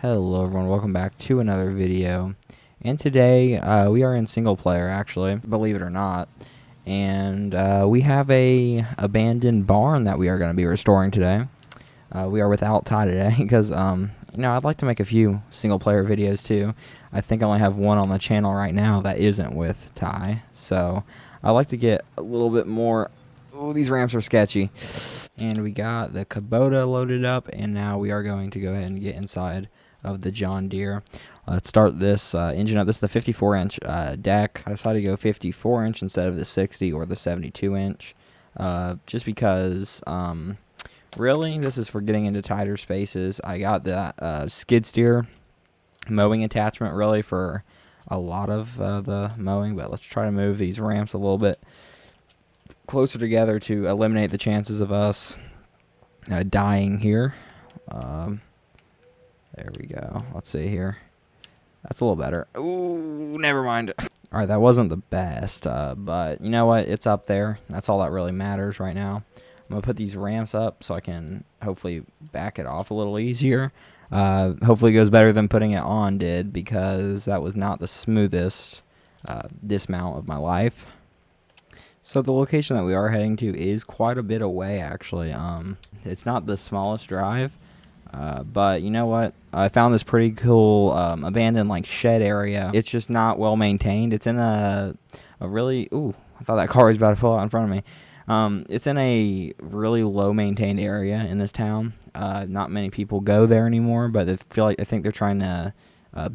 Hello everyone, welcome back to another video. And today we are in single player, actually, believe it or not. And we have a abandoned barn that we are going to be restoring today. We are without Ty today because I'd like to make a few single player videos too. I think I only have one on the channel right now that isn't with Ty, so I'd like to get a little bit more. Oh, these ramps are sketchy. And we got the Kubota loaded up, and now we are going to go ahead and get inside of the John Deere. Let's start this engine up. This is the 54-inch deck. I decided to go 54-inch instead of the 60 or the 72-inch, just because really this is for getting into tighter spaces. I got the skid steer mowing attachment really for a lot of the mowing, but let's try to move these ramps a little bit closer together to eliminate the chances of us dying here. There we go. Let's see here. That's a little better. Ooh, never mind. All right, that wasn't the best, but you know what? It's up there. That's all that really matters right now. I'm going to put these ramps up so I can hopefully back it off a little easier. Hopefully it goes better than putting it on did, because that was not the smoothest dismount of my life. So the location that we are heading to is quite a bit away, actually. It's not the smallest drive. But you know what? I found this pretty cool abandoned shed area. It's just not well maintained. It's in a really I thought that car was about to pull out in front of me. It's in a really low maintained area in this town. Not many people go there anymore, but I think they're trying to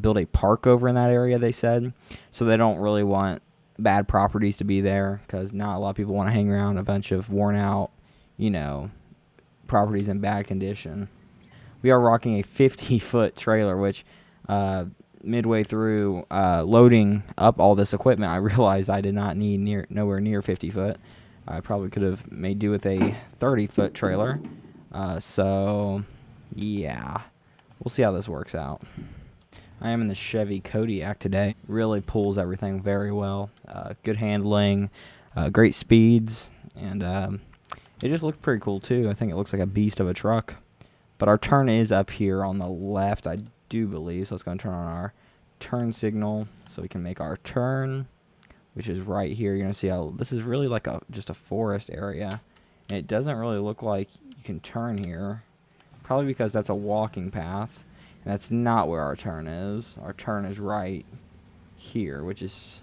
build a park over in that area. They said so they don't really want bad properties to be there, because not a lot of people want to hang around a bunch of worn out, properties in bad condition. We are rocking a 50-foot trailer, which midway through loading up all this equipment, I realized I did not need nowhere near 50 foot. I probably could have made do with a 30-foot trailer. So, yeah, we'll see how this works out. I am in the Chevy Kodiak today. Really pulls everything very well. Good handling, great speeds, and it just looks pretty cool too. I think it looks like a beast of a truck. But our turn is up here on the left, I do believe. So let's go and turn on our turn signal so we can make our turn, which is right here. You're going to see how this is really like just a forest area. And it doesn't really look like you can turn here, probably because that's a walking path. And that's not where our turn is. Our turn is right here, which is,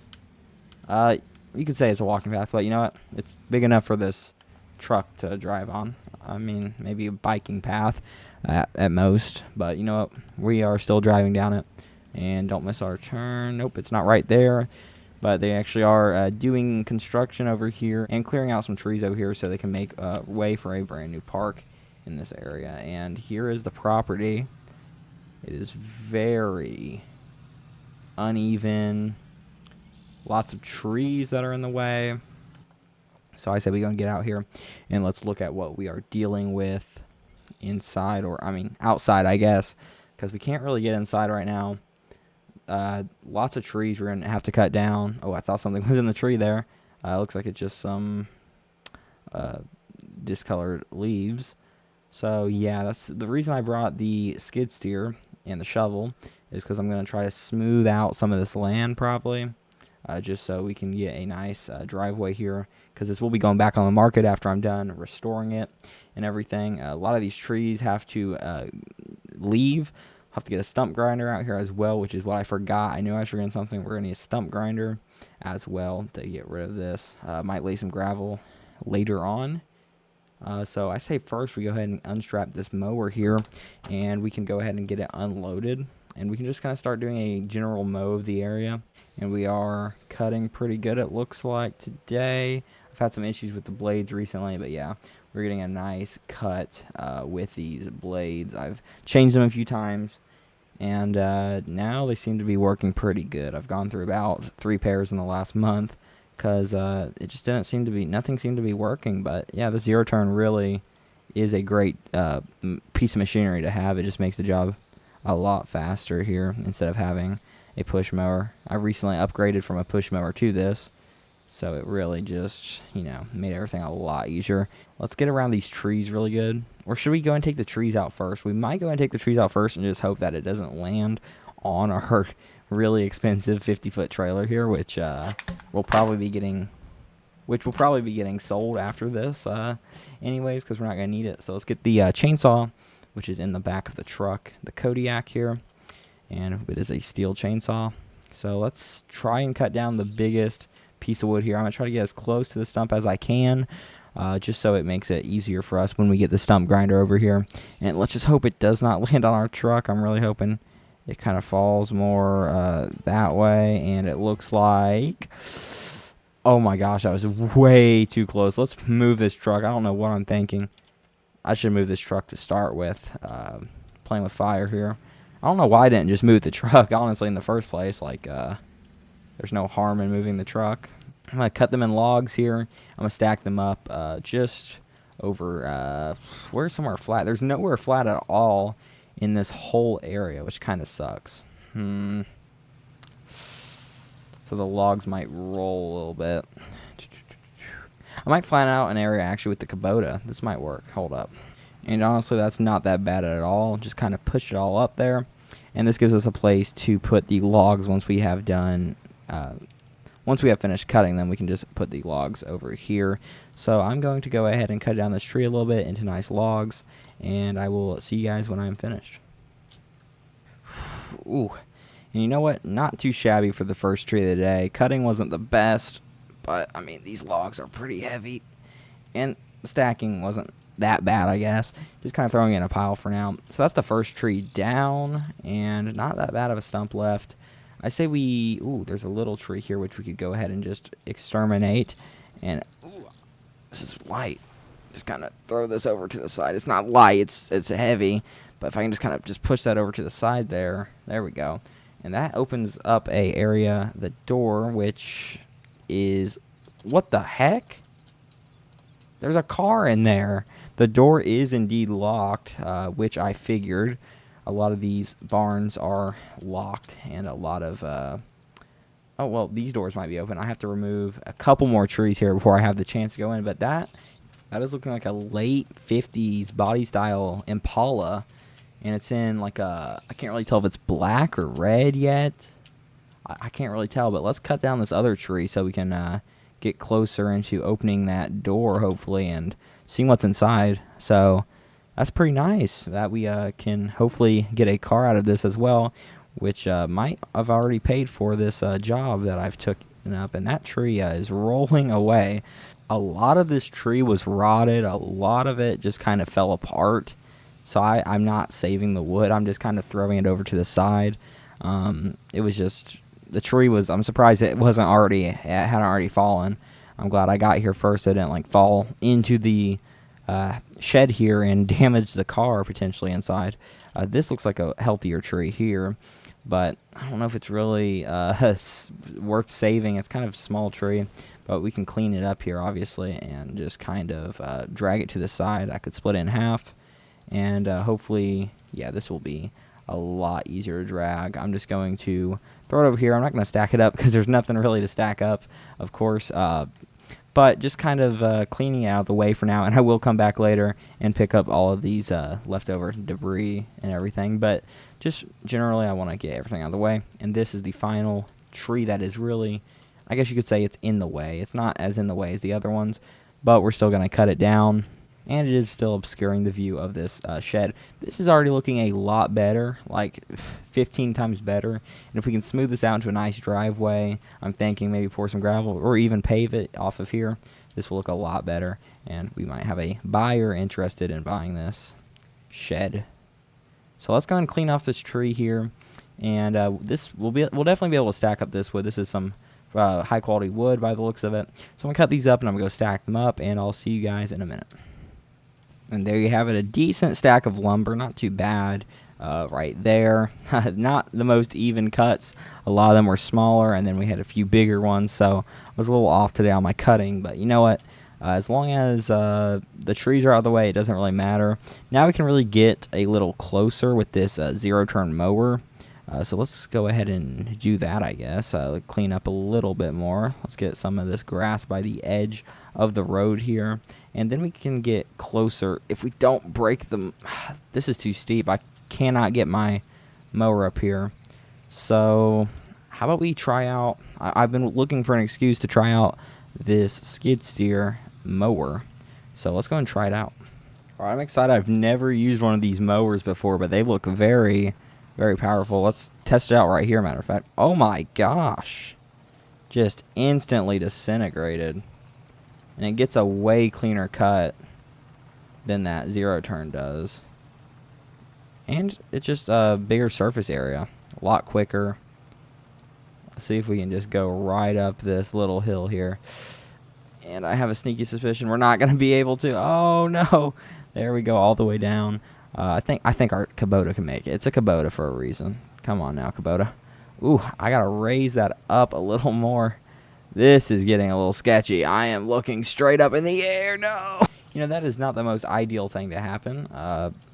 you could say it's a walking path, but you know what? It's big enough for this truck to drive on. I mean, maybe a biking path at most, but you know what? We are still driving down it, and don't miss our turn. Nope, it's not right there, but they actually are doing construction over here and clearing out some trees over here so they can make way for a brand new park in this area. And here is the property. It is very uneven, lots of trees that are in the way. So I said we're going to get out here and let's look at what we are dealing with inside, or outside, I guess, because we can't really get inside right now. Lots of trees we're going to have to cut down. Oh, I thought something was in the tree there. Looks like it's just some discolored leaves. So yeah, that's the reason I brought the skid steer and the shovel, is because I'm going to try to smooth out some of this land probably. Just so we can get a nice driveway here, because this will be going back on the market after I'm done restoring it and everything. A lot of these trees have to leave. I'll have to get a stump grinder out here as well, which is what I forgot. I knew I was forgetting something. We're going to need a stump grinder as well to get rid of this. Might lay some gravel later on. So I say first we go ahead and unstrap this mower here, and we can go ahead and get it unloaded. And we can just kind of start doing a general mow of the area. And we are cutting pretty good, it looks like, today. I've had some issues with the blades recently, but yeah, we're getting a nice cut with these blades. I've changed them a few times, and now they seem to be working pretty good. I've gone through about 3 pairs in the last month, because it just didn't seem to be, nothing seemed to be working. But yeah, the zero turn really is a great piece of machinery to have. It just makes the job a lot faster here instead of having a push mower. I recently upgraded from a push mower to this, so it really just, made everything a lot easier. Let's get around these trees really good. Or should we go and take the trees out first? We might go and take the trees out first and just hope that it doesn't land on our really expensive 50-foot trailer here, which will probably be getting sold after this anyways, because we're not going to need it. So let's get the chainsaw, which is in the back of the truck, the Kodiak here, and it is a steel chainsaw. So let's try and cut down the biggest piece of wood here. I'm going to try to get as close to the stump as I can, just so it makes it easier for us when we get the stump grinder over here. And let's just hope it does not land on our truck. I'm really hoping it kind of falls more that way, and it looks like... Oh my gosh, I was way too close. Let's move this truck. I don't know what I'm thinking. I should move this truck to start with. Playing with fire here. I don't know why I didn't just move the truck, honestly, in the first place. Like, there's no harm in moving the truck. I'm going to cut them in logs here. I'm going to stack them up just over, where's somewhere flat? There's nowhere flat at all in this whole area, which kind of sucks. So the logs might roll a little bit. I might flatten out an area actually with the Kubota. This might work. Hold up. And honestly, that's not that bad at all. Just kind of push it all up there. And this gives us a place to put the logs once we have done... once we have finished cutting them, we can just put the logs over here. So I'm going to go ahead and cut down this tree a little bit into nice logs. And I will see you guys when I'm finished. Ooh. And you know what? Not too shabby for the first tree of the day. Cutting wasn't the best, but, I mean, these logs are pretty heavy. And stacking wasn't that bad, I guess. Just kind of throwing it in a pile for now. So that's the first tree down, and not that bad of a stump left. I say we... Ooh, there's a little tree here which we could go ahead and just exterminate. And, ooh, this is light. Just kind of throw this over to the side. It's not light, it's heavy. But if I can just kind of just push that over to the side there. There we go. And that opens up a area, the door, which is... What the heck? There's a car in there. The door is indeed locked, which I figured. A lot of these barns are locked, and a lot of... oh, well, these doors might be open. I have to remove a couple more trees here before I have the chance to go in. But that is looking like a late 50s body-style Impala. And it's in like a... I can't really tell if it's black or red yet. I can't really tell, but let's cut down this other tree so we can get closer into opening that door, hopefully, and seeing what's inside. So that's pretty nice that we can hopefully get a car out of this as well, which might have already paid for this job that I've taken up. And that tree is rolling away. A lot of this tree was rotted. A lot of it just kind of fell apart. So I'm not saving the wood. I'm just kind of throwing it over to the side. It was just... The tree was... I'm surprised it wasn't already... It hadn't already fallen. I'm glad I got here first. So it didn't, like, fall into the shed here and damage the car potentially inside. This looks like a healthier tree here. But I don't know if it's really worth saving. It's kind of a small tree. But we can clean it up here, obviously, and just kind of drag it to the side. I could split it in half. And hopefully, yeah, this will be a lot easier to drag. I'm just going to throw it over here. I'm not going to stack it up because there's nothing really to stack up, of course. But just kind of cleaning it out of the way for now. And I will come back later and pick up all of these leftover debris and everything. But just generally, I want to get everything out of the way. And this is the final tree that is really, I guess you could say it's in the way. It's not as in the way as the other ones, but we're still going to cut it down. And it is still obscuring the view of this shed. This is already looking a lot better, like 15 times better. And if we can smooth this out into a nice driveway, I'm thinking maybe pour some gravel or even pave it off of here, this will look a lot better. And we might have a buyer interested in buying this shed. So let's go ahead and clean off this tree here. And this we'll definitely be able to stack up this wood. This is some high quality wood by the looks of it. So I'm going to cut these up and I'm going to go stack them up. And I'll see you guys in a minute. And there you have it, a decent stack of lumber, not too bad, right there. Not the most even cuts. A lot of them were smaller, and then we had a few bigger ones, so I was a little off today on my cutting. But you know what? As long as the trees are out of the way, it doesn't really matter. Now we can really get a little closer with this zero-turn mower. So let's go ahead and do that, I guess. Clean up a little bit more. Let's get some of this grass by the edge of the road here. And then we can get closer. If we don't break them... This is too steep. I cannot get my mower up here. So how about we try out... I've been looking for an excuse to try out this skid steer mower. So let's go and try it out. All right, I'm excited. I've never used one of these mowers before, but they look very, very powerful. Let's test it out right here, matter of fact. Oh my gosh. Just instantly disintegrated. And it gets a way cleaner cut than that zero turn does. And it's just a bigger surface area. A lot quicker. Let's see if we can just go right up this little hill here. And I have a sneaky suspicion we're not going to be able to. Oh, no. There we go, all the way down. I think our Kubota can make it. It's a Kubota for a reason. Come on now, Kubota. Ooh, I got to raise that up a little more. This is getting a little sketchy. I am looking straight up in the air. No. You know, that is not the most ideal thing to happen.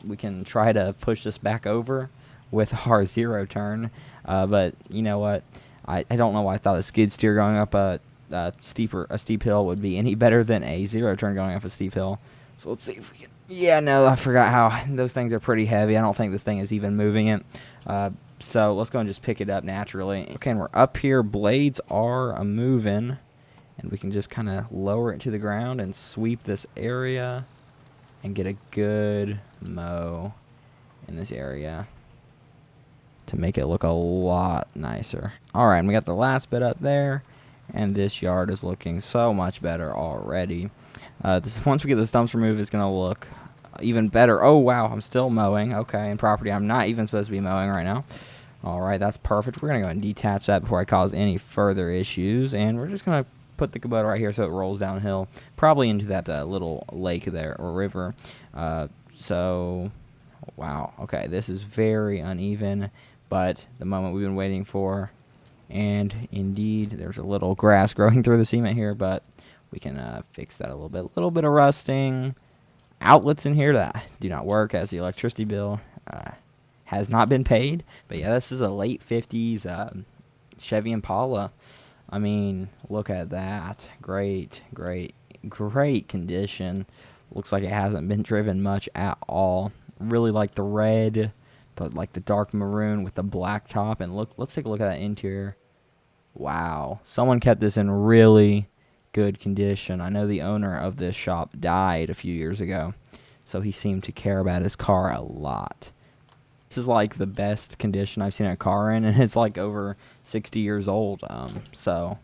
We can try to push this back over with our zero turn. But you know what? I don't know why I thought a skid steer going up a steep hill would be any better than a zero turn going up a steep hill. So let's see if we can... Yeah, no, I forgot how those things are pretty heavy. I don't think this thing is even moving it. So let's go and just pick it up naturally. Okay, and we're up here. Blades are moving. And we can just kind of lower it to the ground and sweep this area and get a good mow in this area to make it look a lot nicer. All right, and we got the last bit up there. And this yard is looking so much better already. Once we get the stumps removed, it's going to look even better. Oh, wow, I'm still mowing. Okay, in property I'm not even supposed to be mowing right now. All right, that's perfect. We're going to go ahead and detach that before I cause any further issues. And we're just going to put the Kubota right here so it rolls downhill, probably into that little lake there, or river. So, wow. Okay, this is very uneven, but the moment we've been waiting for. And indeed, there's a little grass growing through the cement here, but we can fix that a little bit. A little bit of rusting. Outlets in here that do not work, as the electricity bill has not been paid. But yeah, this is a late 50s Chevy Impala. I mean, look at that. Great, great, great condition. Looks like it hasn't been driven much at all. Really like the red, like the dark maroon with the black top. And look, let's take a look at that interior. Wow, someone kept this in really good condition. I know the owner of this shop died a few years ago, so he seemed to care about his car a lot. This is like the best condition I've seen a car in, and it's like over 60 years old. So,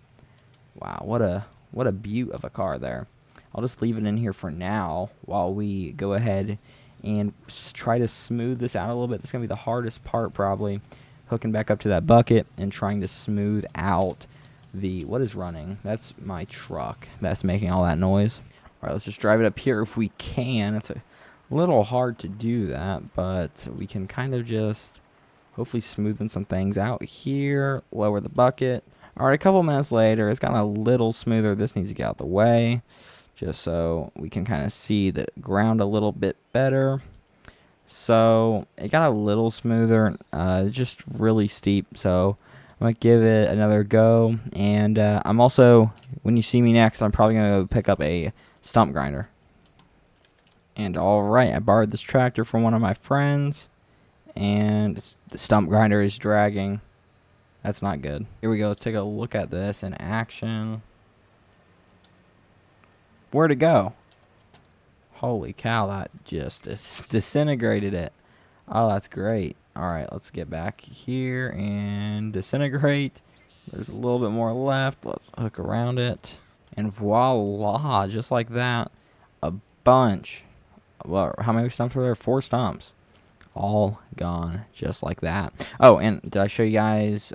wow, what a beaut of a car there. I'll just leave it in here for now while we go ahead and try to smooth this out a little bit. This is going to be the hardest part probably. Hooking back up to that bucket and trying to smooth out the... What is running? That's my truck that's making all that noise. All right, let's just drive it up here if we can. It's a little hard to do that, but we can kind of just hopefully smoothen some things out here. Lower the bucket. All right, a couple minutes later, it's gotten a little smoother. This needs to get out the way just so we can kind of see the ground a little bit better. So it got a little smoother, just really steep. So I'm going to give it another go. And I'm also, when you see me next, I'm probably going to go pick up a stump grinder. And all right, I borrowed this tractor from one of my friends. And the stump grinder is dragging. That's not good. Here we go. Let's take a look at this in action. Where'd it go? Holy cow, that just disintegrated it. Oh, that's great. All right, let's get back here and disintegrate. There's a little bit more left. Let's hook around it. And voila, just like that, a bunch. Well, how many stumps were there? 4 stumps. All gone just like that. Oh, and did I show you guys?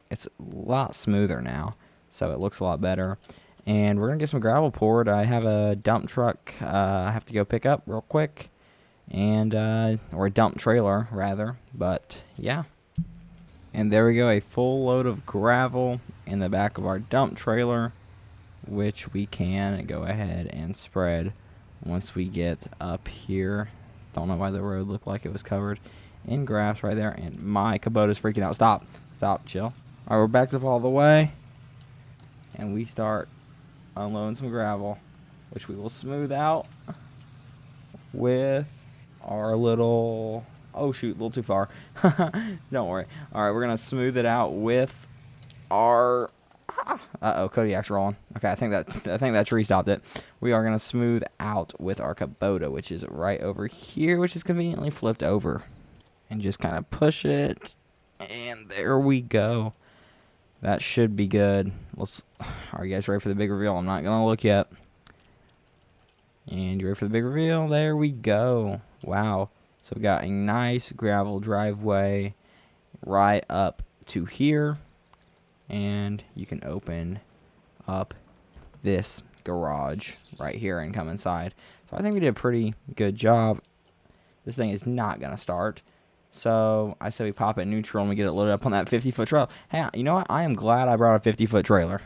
It's a lot smoother now, so it looks a lot better. And we're going to get some gravel poured. I have a dump truck I have to go pick up real quick. And or a dump trailer, rather. But, yeah. And there we go, a full load of gravel in the back of our dump trailer, which we can go ahead and spread once we get up here. Don't know why the road looked like it was covered in grass right there, and my Kubota's freaking out. Stop. Stop. Chill. All right, we're backed up all the way, and we start unloading some gravel, which we will smooth out with our little... Oh, shoot, a little too far. Don't worry. All right, we're going to smooth it out with our... Uh-oh, Kodiak's rolling. Okay, I think that tree stopped it. We are going to smooth out with our Kubota, which is right over here, which is conveniently flipped over. And just kind of push it. And there we go. That should be good. Are you guys ready for the big reveal? I'm not going to look yet. And you ready for the big reveal? There we go. Wow. So we got a nice gravel driveway right up to here. And you can open up this garage right here and come inside. So I think we did a pretty good job. This thing is not going to start. So I say we pop it in neutral and we get it loaded up on that 50-foot trailer. Hey, you know what? I am glad I brought a 50-foot trailer.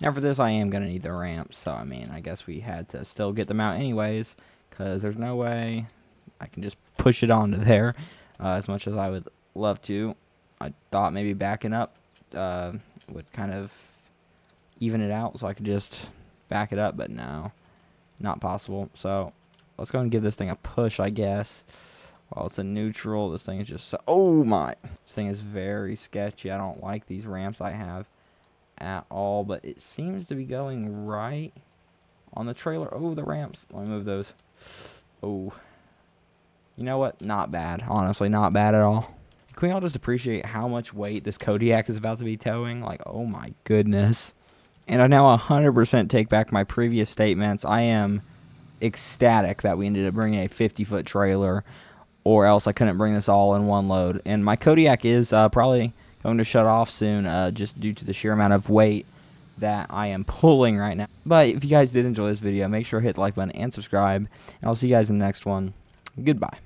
Now for this, I am going to need the ramps. So, I mean, I guess we had to still get them out anyways, because there's no way I can just push it onto there as much as I would love to. I thought maybe backing up would kind of even it out so I could just back it up, but no, not possible. So let's go and give this thing a push, I guess. While it's in neutral, this thing is just so... Oh, my. This thing is very sketchy. I don't like these ramps I have at all, but it seems to be going right on the trailer. Oh, the ramps. Let me move those. Oh. You know what? Not bad. Honestly, not bad at all. Can we all just appreciate how much weight this Kodiak is about to be towing? Like, oh my goodness. And I now 100% take back my previous statements. I am ecstatic that we ended up bringing a 50-foot trailer, or else I couldn't bring this all in one load. And my Kodiak is probably going to shut off soon just due to the sheer amount of weight that I am pulling right now. But if you guys did enjoy this video, make sure to hit the like button and subscribe. And I'll see you guys in the next one. Goodbye.